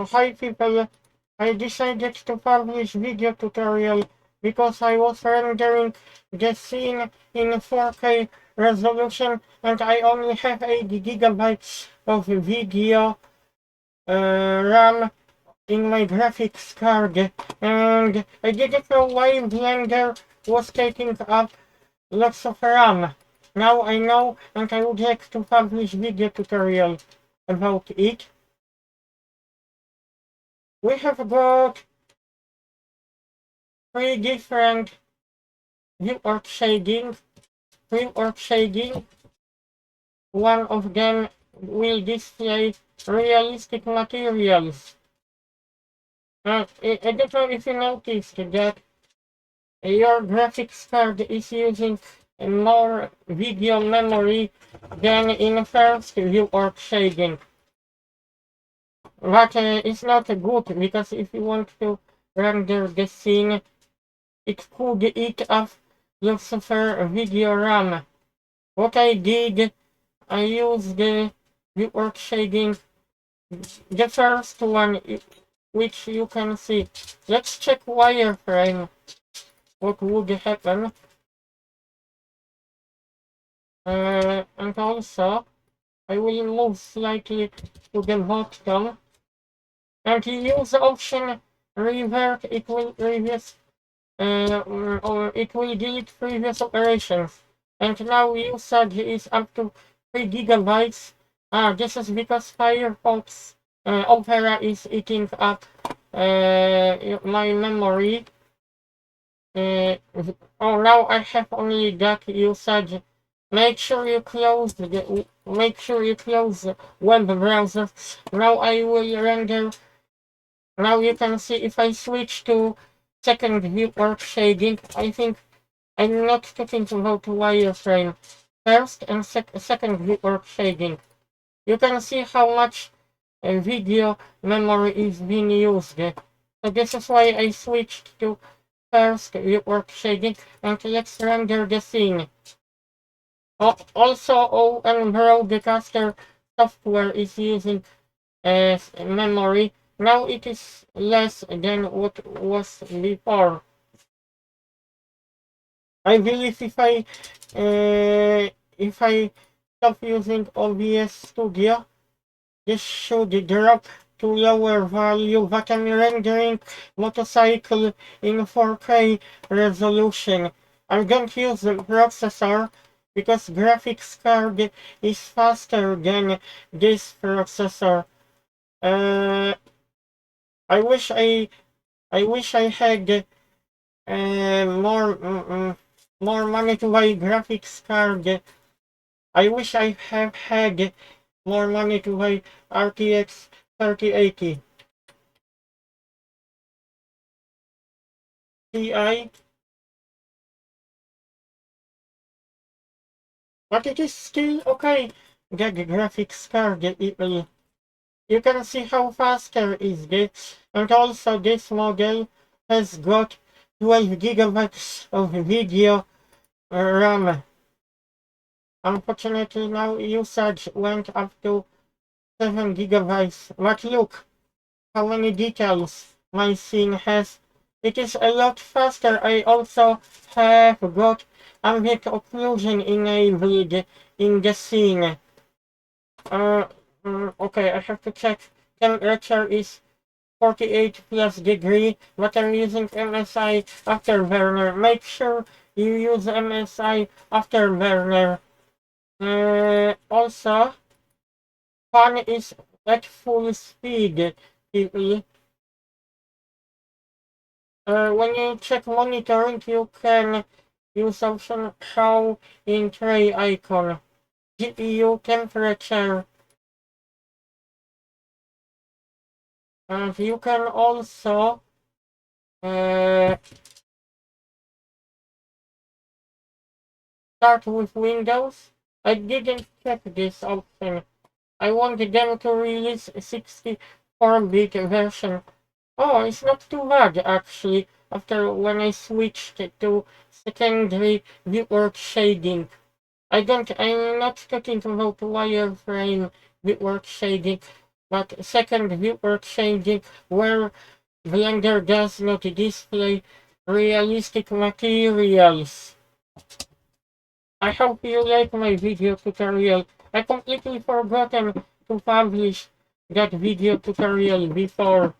Hi people, I decided to publish video tutorial because I was rendering the scene in 4K resolution and I only have 80 gigabytes of video RAM in my graphics card, and I didn't know why Blender was taking up lots of RAM. Now I know, and I would like to publish video tutorial about it. We have got three different view arc shading. View arc shading. One of them will display realistic materials. I don't know if you noticed that your graphics card is using more video memory than in first view arc shading. But it's not good because if you want to render the scene, it could eat up lots of video RAM. What I did, I used the arc shading, the first one, which you can see. Let's check wireframe. What would happen? And also, I will move slightly to the bottom. And you use the option revert, it will previous, or it will delete previous operations. And now usage is up to 3 gigabytes. This is because Firefox Opera is eating up my memory. Now I have only that usage. Make sure you close the web browser. Now I will render. Now you can see if I switch to second view arc shading, I think I'm not talking about wireframe. First and second view arc shading. You can see how much video memory is being used. So this is why I switched to first view arc shading, and let's render the scene. Also, ON Broadcaster software is using memory. Now it is less than what was before. I believe if I stop using OBS Studio, this should drop to lower value, but I'm rendering motorcycle in 4K resolution. I'm going to use the processor because graphics card is faster than this processor. Uh, I wish I had more money to buy graphics card. I wish I have had more money to buy RTX 3080 Ti, but it is still okay. The graphics card, you can see how faster is this, and also this model has got 12 gigabytes of video RAM. Unfortunately, now usage went up to 7 gigabytes. But look how many details my scene has. It is a lot faster. I also have got ambient occlusion enabled in the scene. Okay, I have to check. Temperature is 48 plus degree, but I'm using MSI Afterburner. Make sure you use MSI Afterburner. Also, fan is at full speed, people. When you check monitoring, you can use option show in tray icon. GPU temperature. And you can also start with Windows. I didn't check this option. I wanted them to release a 64-bit version. Oh, it's not too bad actually, after when I switched to secondary view shading. I'm not talking about wireframe view shading. but second viewport shading where Blender does not display realistic materials. I hope you like my video tutorial. I completely forgotten to publish that video tutorial before.